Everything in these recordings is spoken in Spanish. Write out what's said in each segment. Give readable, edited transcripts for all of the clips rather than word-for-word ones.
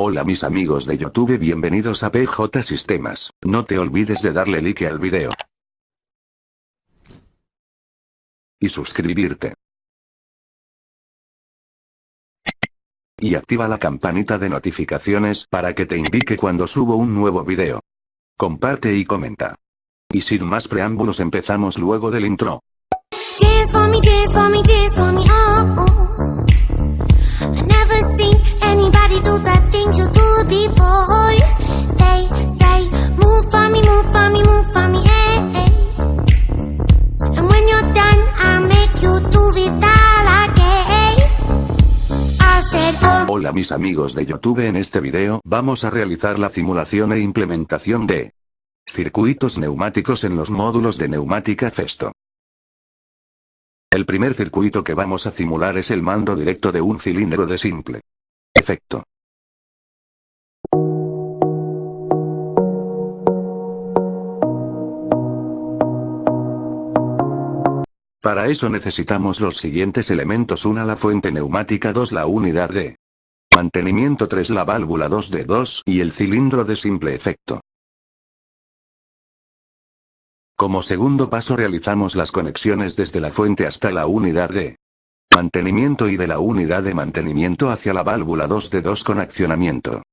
Hola mis amigos de YouTube, bienvenidos a PJ Sistemas. No te olvides de darle like al video. Y suscribirte. Y activa la campanita de notificaciones para que te indique cuando subo un nuevo video. Comparte y comenta. Y sin más preámbulos empezamos luego del intro. Dance for me, dance for me, dance for me, oh, oh. I never seen anybody do the things you do before. They say, move for me, move for me, move for me, eh, eh. And when you're done, I'll make you do it all again. I said, oh. Hola mis amigos de YouTube, en este video vamos a realizar la simulación e implementación de circuitos neumáticos en los módulos de Neumática Festo. El primer circuito que vamos a simular es el mando directo de un cilindro de simple efecto. Para eso necesitamos los siguientes elementos: 1 la fuente neumática, 2 la unidad de mantenimiento, 3 la válvula 2D2 y el cilindro de simple efecto. Como segundo paso realizamos las conexiones desde la fuente hasta la unidad de mantenimiento y de la unidad de mantenimiento hacia la válvula 2D2 con accionamiento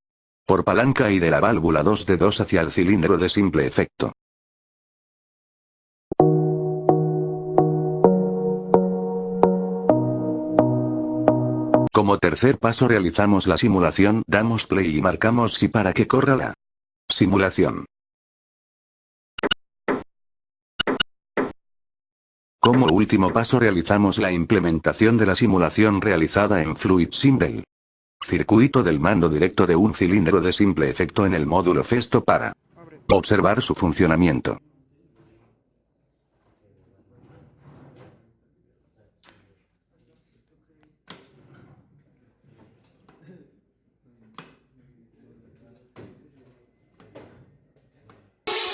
por palanca y de la válvula 2D2 hacia el cilindro de simple efecto. Como tercer paso realizamos la simulación, damos play y marcamos sí para que corra la simulación. Como último paso realizamos la implementación de la simulación realizada en FluidSim del circuito del mando directo de un cilindro de simple efecto en el módulo Festo para observar su funcionamiento.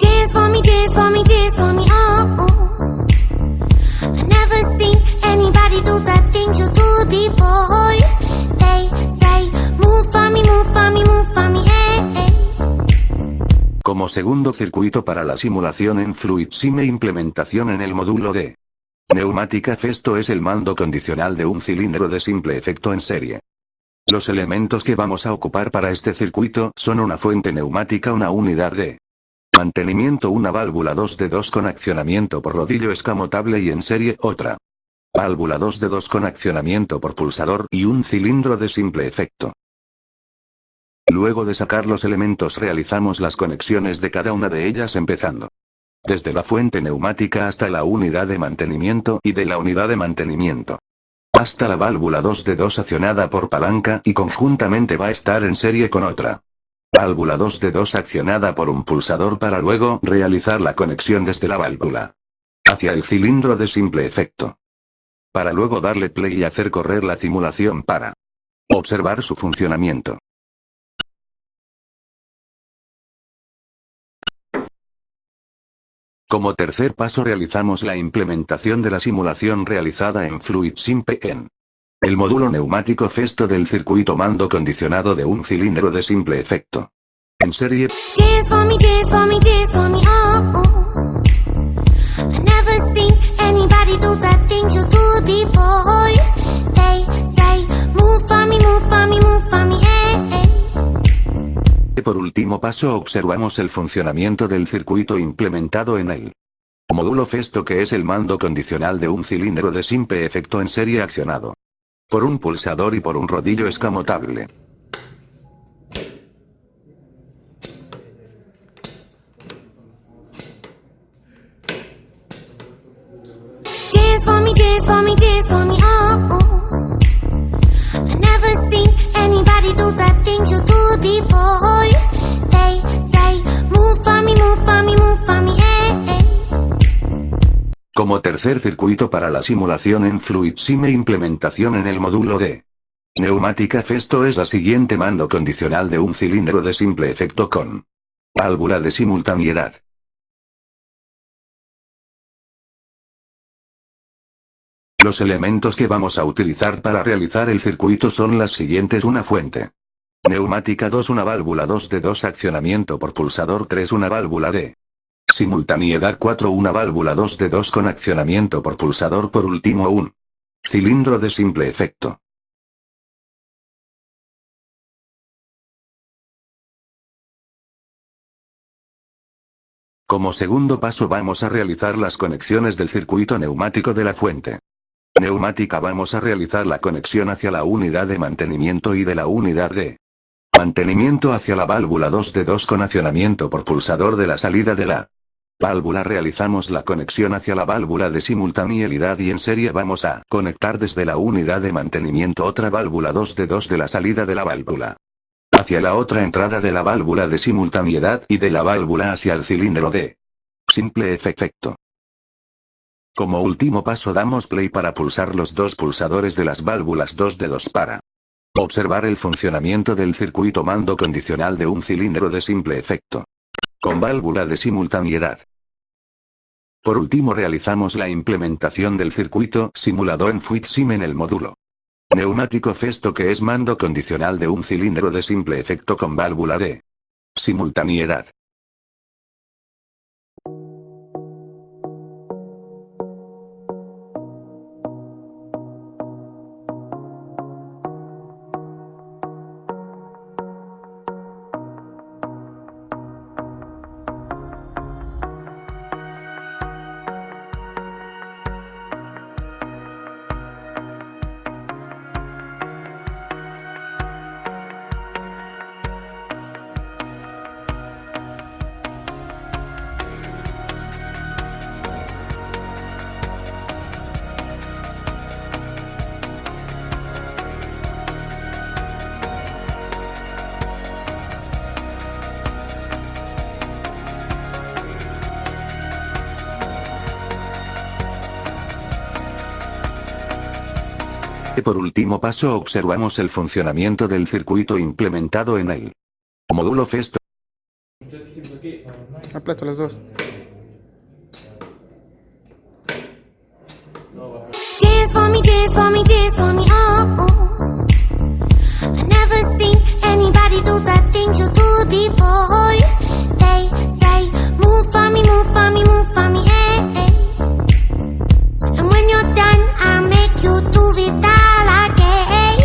Dance for me, dance for me, dance for me, oh, oh. I never seen anybody do the things you do before. They say, move for me, move for me, move for me, eh, eh. Como segundo circuito para la simulación en FluidSim e implementación en el módulo de Neumática Festo es el mando condicional de un cilindro de simple efecto en serie. Los elementos que vamos a ocupar para este circuito son una fuente neumática, una unidad de mantenimiento, una válvula 2D2 con accionamiento por rodillo escamotable y en serie otra válvula 2D2 con accionamiento por pulsador y un cilindro de simple efecto. Luego de sacar los elementos realizamos las conexiones de cada una de ellas, empezando desde la fuente neumática hasta la unidad de mantenimiento y de la unidad de mantenimiento hasta la válvula 2D2 accionada por palanca y conjuntamente va a estar en serie con otra válvula 2D2 accionada por un pulsador para luego realizar la conexión desde la válvula hacia el cilindro de simple efecto. Para luego darle play y hacer correr la simulación para observar su funcionamiento. Como tercer paso realizamos la implementación de la simulación realizada en FluidSim en el módulo neumático Festo del circuito mando condicionado de un cilindro de simple efecto en serie. Dance for me, dance for me, dance for me, oh, oh. I never seen anybody do the things you do before. They say, move for me, move for me, move for me, eh, eh. Por último paso observamos el funcionamiento del circuito implementado en el módulo Festo, que es el mando condicional de un cilindro de simple efecto en serie accionado por un pulsador y por un rodillo escamotable. Dance for me, dance for me, dance for me, oh, oh. I never seen anybody do the things you do before. They say, move for me, move for me, move for me, eh, eh. Como tercer circuito para la simulación en FluidSim e implementación en el módulo de Neumática Festo es la siguiente: mando condicional de un cilindro de simple efecto con válvula de simultaneidad. Los elementos que vamos a utilizar para realizar el circuito son las siguientes: una fuente Neumática 2 una válvula 2 de 2 accionamiento por pulsador 3 una válvula de simultaneidad 4 una válvula 2 de 2 con accionamiento por pulsador por último un cilindro de simple efecto. Como segundo paso vamos a realizar las conexiones del circuito neumático de la fuente neumática vamos a realizar la conexión hacia la unidad de mantenimiento y de la unidad de mantenimiento hacia la válvula 2 de 2 con accionamiento por pulsador de la salida de la válvula realizamos la conexión hacia la válvula de simultaneidad y en serie vamos a conectar desde la unidad de mantenimiento otra válvula 2 de 2 de la salida de la válvula hacia la otra entrada de la válvula de simultaneidad y de la válvula hacia el cilindro de simple efecto. Como último paso damos play para pulsar los dos pulsadores de las válvulas 2 de 2 para observar el funcionamiento del circuito mando condicional de un cilindro de simple efecto con válvula de simultaneidad. Por último realizamos la implementación del circuito simulado en FluidSim en el módulo neumático Festo que es mando condicional de un cilindro de simple efecto con válvula de simultaneidad. Por último paso observamos el funcionamiento del circuito implementado en el módulo Festo. Aplasto las dos. Dance for me, dance for me, dance for me, oh, oh. I never seen anybody do the things you do before. They say, move for me, move for me, move for me, eh, eh. And when you're done, I'll make you do it all again.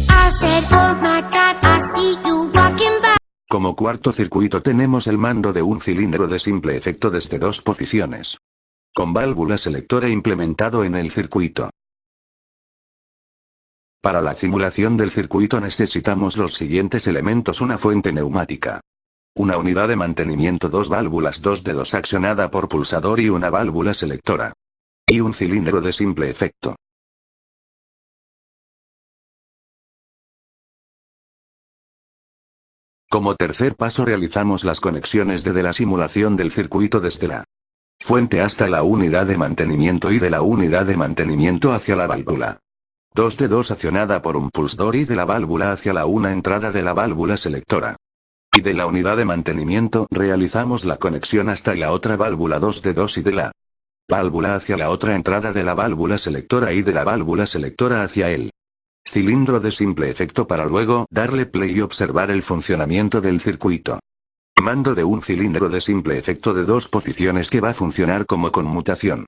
I said, oh my God, I see you walking by. Como cuarto circuito tenemos el mando de un cilindro de simple efecto desde dos posiciones con válvula selectora implementado en el circuito. Para la simulación del circuito necesitamos los siguientes elementos: una fuente neumática, una unidad de mantenimiento, dos válvulas 2 de 2 accionada por pulsador y una válvula selectora, y un cilindro de simple efecto. Como tercer paso realizamos las conexiones de la simulación del circuito desde la fuente hasta la unidad de mantenimiento y de la unidad de mantenimiento hacia la válvula 2 de 2 accionada por un pulsador y de la válvula hacia la una entrada de la válvula selectora. Y de la unidad de mantenimiento realizamos la conexión hasta la otra válvula 2 de 2 y de la válvula hacia la otra entrada de la válvula selectora y de la válvula selectora hacia el cilindro de simple efecto para luego darle play y observar el funcionamiento del circuito mando de un cilindro de simple efecto de dos posiciones que va a funcionar como conmutación.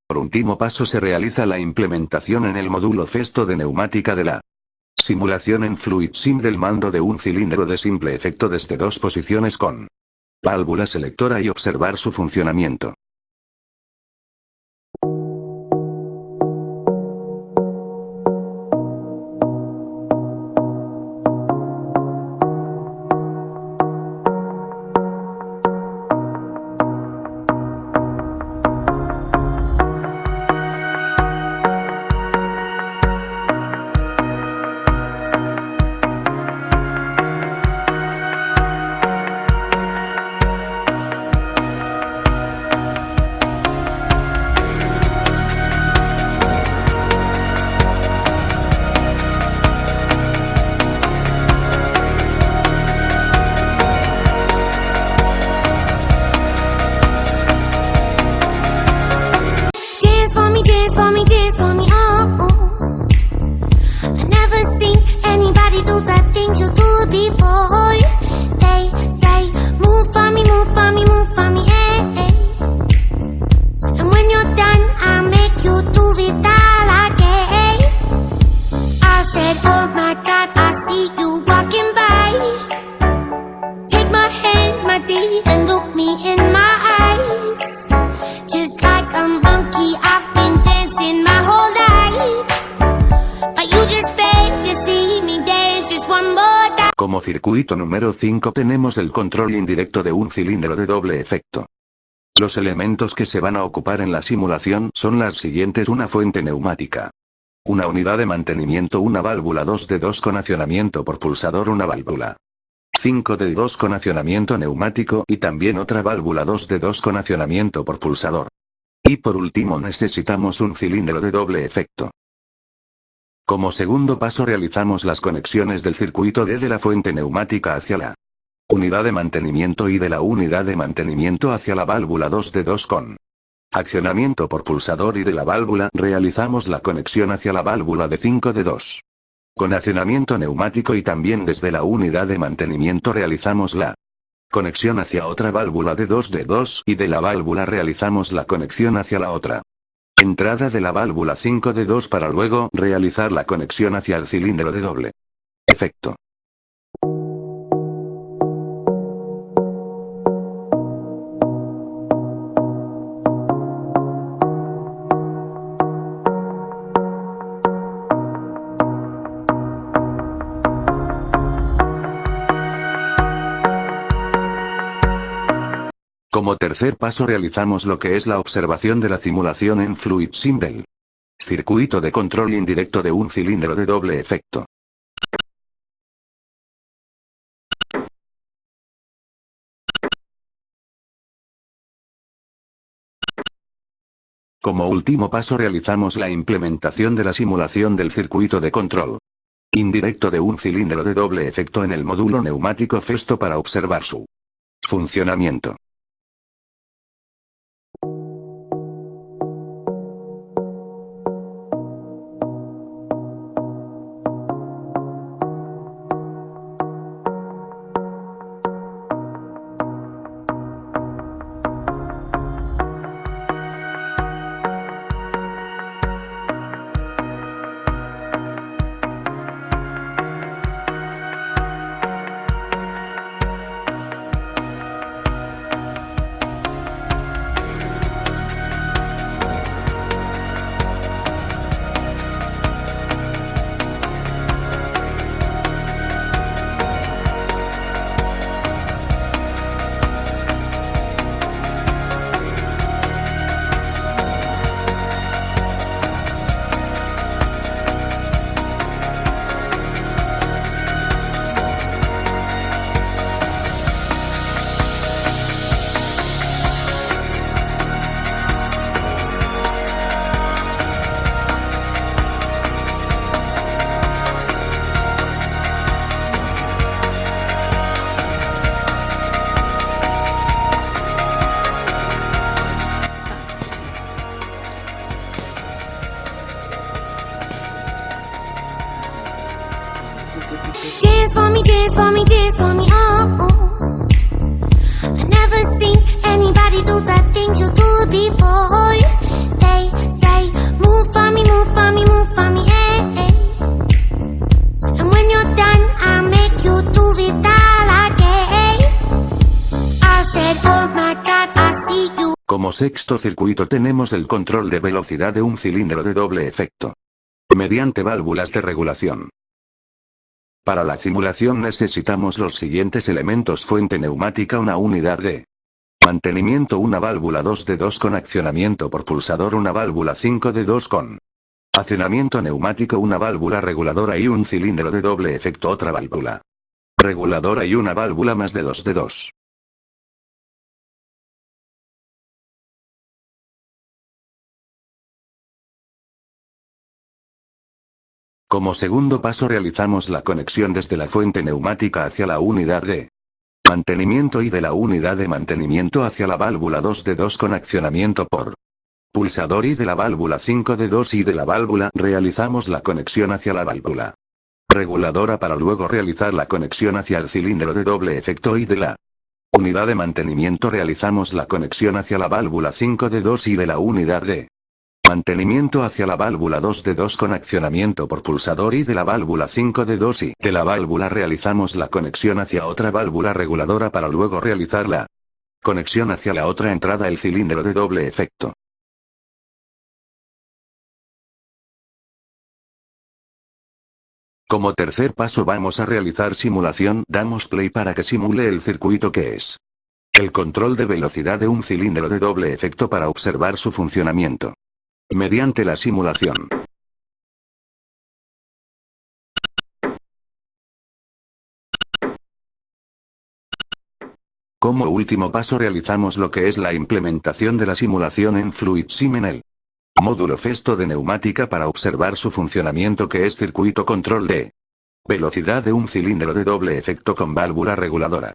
Por último paso se realiza la implementación en el módulo Festo de neumática de la simulación en FluidSim del mando de un cilindro de simple efecto desde dos posiciones con válvula selectora y observar su funcionamiento. Circuito número 5 tenemos el control indirecto de un cilindro de doble efecto. Los elementos que se van a ocupar en la simulación son las siguientes: una fuente neumática, una unidad de mantenimiento, una válvula 2D2 con accionamiento por pulsador, una válvula 5D2 con accionamiento neumático y también otra válvula 2D2 con accionamiento por pulsador. Y por último necesitamos un cilindro de doble efecto. Como segundo paso realizamos las conexiones del circuito D de la fuente neumática hacia la unidad de mantenimiento y de la unidad de mantenimiento hacia la válvula 2D2 con accionamiento por pulsador, y de la válvula realizamos la conexión hacia la válvula de 5D2 con accionamiento neumático, y también desde la unidad de mantenimiento realizamos la conexión hacia otra válvula de 2D2 y de la válvula realizamos la conexión hacia la otra entrada de la válvula 5D2 para luego realizar la conexión hacia el cilindro de doble efecto. Como tercer paso realizamos lo que es la observación de la simulación en Fluid Sim del circuito de control indirecto de un cilindro de doble efecto. Como último paso realizamos la implementación de la simulación del circuito de control indirecto de un cilindro de doble efecto en el módulo neumático Festo para observar su funcionamiento. Dance for me, dance for me, dance for me, oh, oh. I never seen anybody do the things you do before. They say, move for me, move for me, move for me, eh, eh. And when you're done, I'll make you do it all again. I said, oh my God, I see you. Como sexto circuito tenemos el control de velocidad de un cilindro de doble efecto mediante válvulas de regulación. Para la simulación necesitamos los siguientes elementos: fuente neumática, una unidad de mantenimiento, una válvula 2D2 con accionamiento por pulsador, una válvula 5D2 con accionamiento neumático, una válvula reguladora y un cilindro de doble efecto, otra válvula reguladora y una válvula más de 2D2. Como segundo paso realizamos la conexión desde la fuente neumática hacia la unidad de mantenimiento y de la unidad de mantenimiento hacia la válvula 2D2 con accionamiento por pulsador, y de la válvula 5D2 y de la válvula realizamos la conexión hacia la válvula reguladora para luego realizar la conexión hacia el cilindro de doble efecto, y de la unidad de mantenimiento realizamos la conexión hacia la válvula 5D2 y de la unidad de mantenimiento hacia la válvula 2D2 con accionamiento por pulsador, y de la válvula 5D2 y de la válvula realizamos la conexión hacia otra válvula reguladora para luego realizar la conexión hacia la otra entrada, el cilindro de doble efecto. Como tercer paso vamos a realizar simulación, damos play para que simule el circuito que es el control de velocidad de un cilindro de doble efecto para observar su funcionamiento. Mediante la simulación. Como último paso realizamos lo que es la implementación de la simulación en FluidSim en el módulo Festo de neumática para observar su funcionamiento que es circuito control de velocidad de un cilindro de doble efecto con válvula reguladora.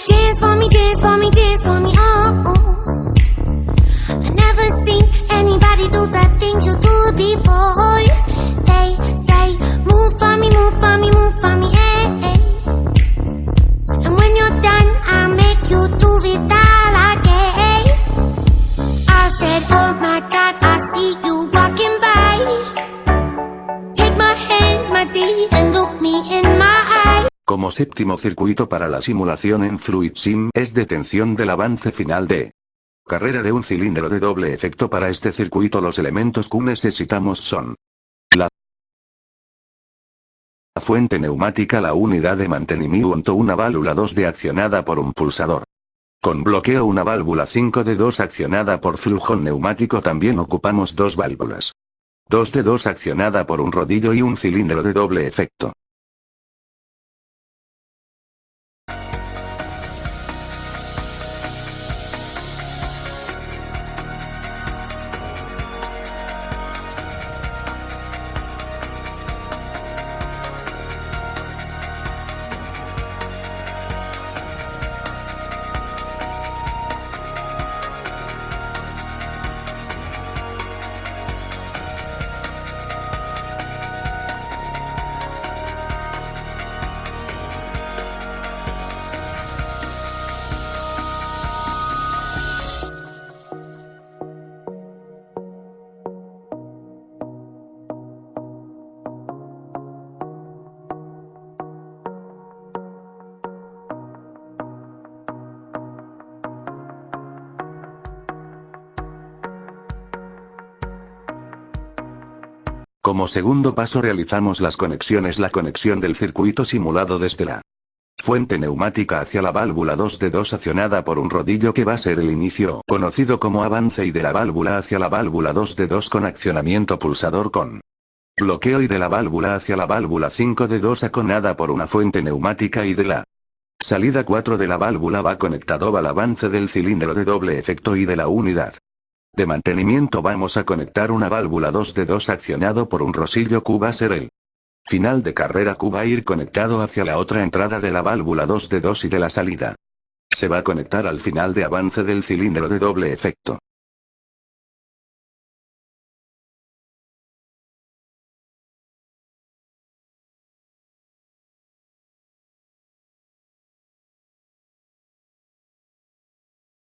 Dance for me, dance for me, dance for me, oh, oh. I never seen anybody do the things you do before. They say, move for me, move for me, move for me, eh, eh. And when you're done, I'll make you do it all again. I said, oh my God, I see you walking by. Take my hands, my D, and look me in my eyes. Como séptimo circuito para la simulación en FluidSim es detención del avance final de carrera de un cilindro de doble efecto. Para este circuito los elementos que necesitamos son la fuente neumática, la unidad de mantenimiento, una válvula 2D accionada por un pulsador con bloqueo, una válvula 5D2 accionada por flujo neumático. También ocupamos dos válvulas 2D2 accionada por un rodillo y un cilindro de doble efecto. Como segundo paso realizamos las conexiones, la conexión del circuito simulado desde la fuente neumática hacia la válvula 2D2 accionada por un rodillo que va a ser el inicio conocido como avance, y de la válvula hacia la válvula 2D2 con accionamiento pulsador con bloqueo, y de la válvula hacia la válvula 5D2 accionada por una fuente neumática, y de la salida 4 de la válvula va conectado al avance del cilindro de doble efecto, y de la unidad de mantenimiento vamos a conectar una válvula 2D2 accionado por un rosillo Q. Va a ser el final de carrera Q, va a ir conectado hacia la otra entrada de la válvula 2D2, y de la salida se va a conectar al final de avance del cilindro de doble efecto.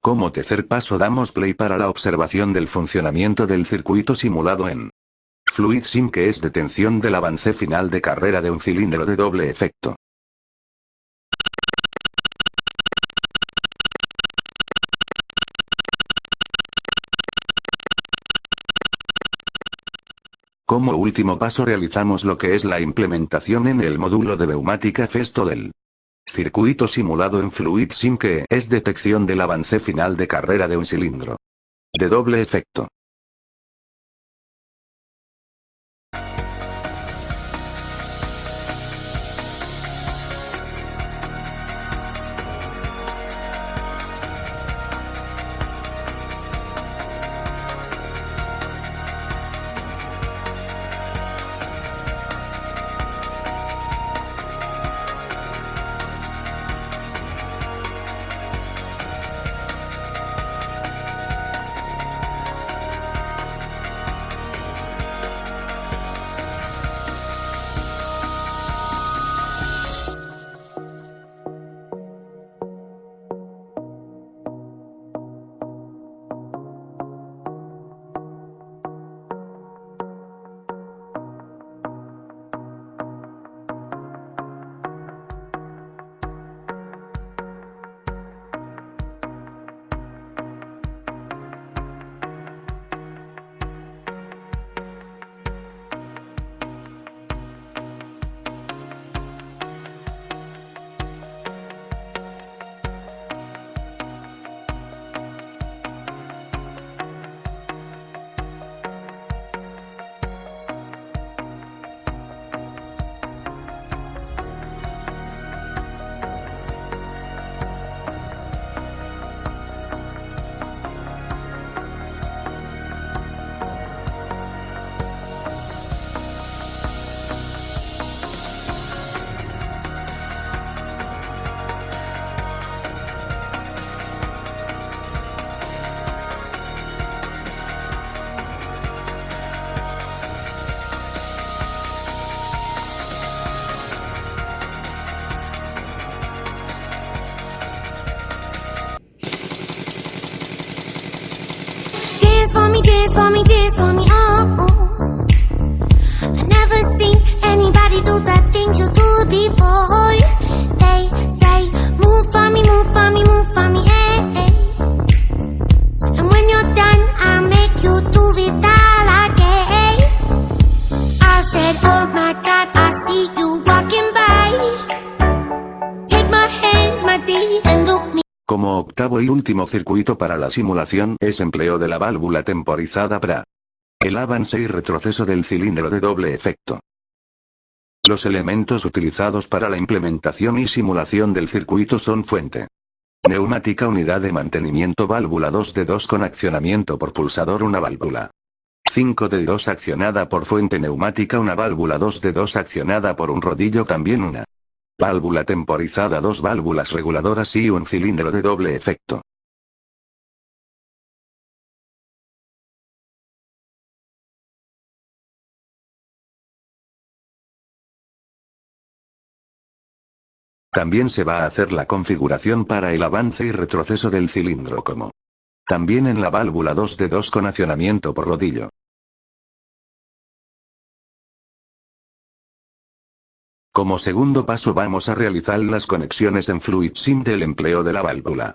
Como tercer paso damos play para la observación del funcionamiento del circuito simulado en FluidSim, que es detención del avance final de carrera de un cilindro de doble efecto. Como último paso realizamos lo que es la implementación en el módulo de neumática Festo del circuito simulado en Fluid Sim, que es detección del avance final de carrera de un cilindro de doble efecto. Dance for me, dance for me, dance for me, oh, oh. I never seen anybody do the things you do before. They say, move for me, move for me, move for me, eh, eh. And when you're done, I'll make you do it all again. I said, oh my God, I see you walking by. Take my hands, my D, and look me. Como octavo y último circuito para la simulación es empleo de la válvula temporizada para el avance y retroceso del cilindro de doble efecto. Los elementos utilizados para la implementación y simulación del circuito son fuente neumática, unidad de mantenimiento, válvula 2D2 con accionamiento por pulsador, una válvula 5D2 accionada por fuente neumática, una válvula 2D2 accionada por un rodillo, también una válvula temporizada, dos válvulas reguladoras y un cilindro de doble efecto. También se va a hacer la configuración para el avance y retroceso del cilindro, como también en la válvula 2D2 con accionamiento por rodillo. Como segundo paso vamos a realizar las conexiones en Fluid Sim del empleo de la válvula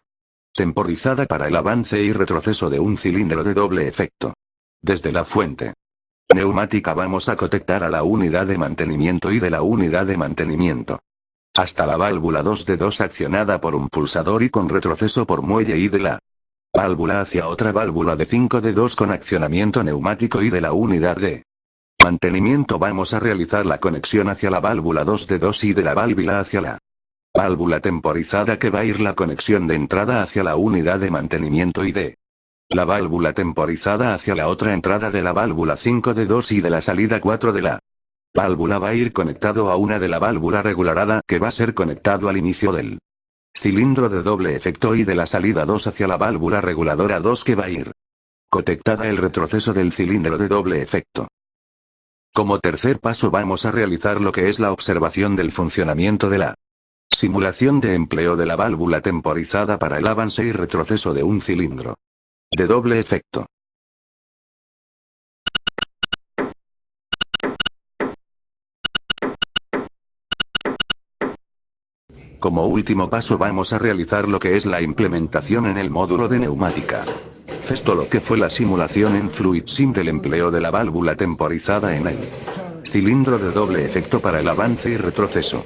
temporizada para el avance y retroceso de un cilindro de doble efecto. Desde la fuente neumática vamos a conectar a la unidad de mantenimiento y de la unidad de mantenimiento hasta la válvula 2D2 accionada por un pulsador y con retroceso por muelle, y de la válvula hacia otra válvula de 5D2 con accionamiento neumático y de la unidad de mantenimiento vamos a realizar la conexión hacia la válvula 2D2 y de la válvula hacia la válvula temporizada, que va a ir la conexión de entrada hacia la unidad de mantenimiento y de la válvula temporizada hacia la otra entrada de la válvula 5D2 y de la salida 4 de la válvula va a ir conectado a una de la válvula regularada, que va a ser conectado al inicio del cilindro de doble efecto, y de la salida 2 hacia la válvula reguladora 2, que va a ir conectada el retroceso del cilindro de doble efecto. Como tercer paso vamos a realizar lo que es la observación del funcionamiento de la simulación de empleo de la válvula temporizada para el avance y retroceso de un cilindro de doble efecto. Como último paso vamos a realizar lo que es la implementación en el módulo de neumática manifestó lo que fue la simulación en Fluid Sim del empleo de la válvula temporizada en el cilindro de doble efecto para el avance y retroceso.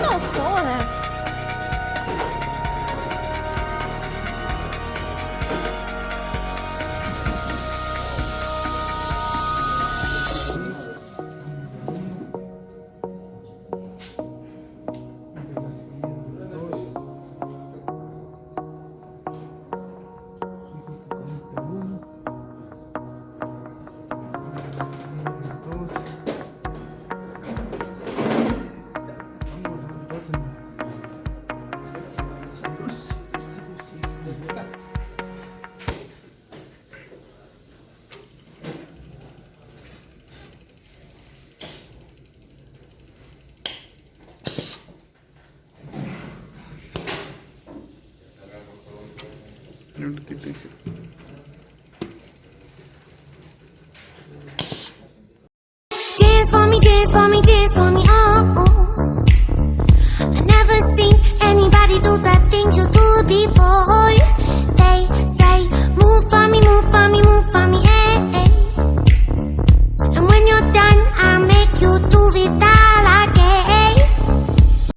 No jodas. Un ratito.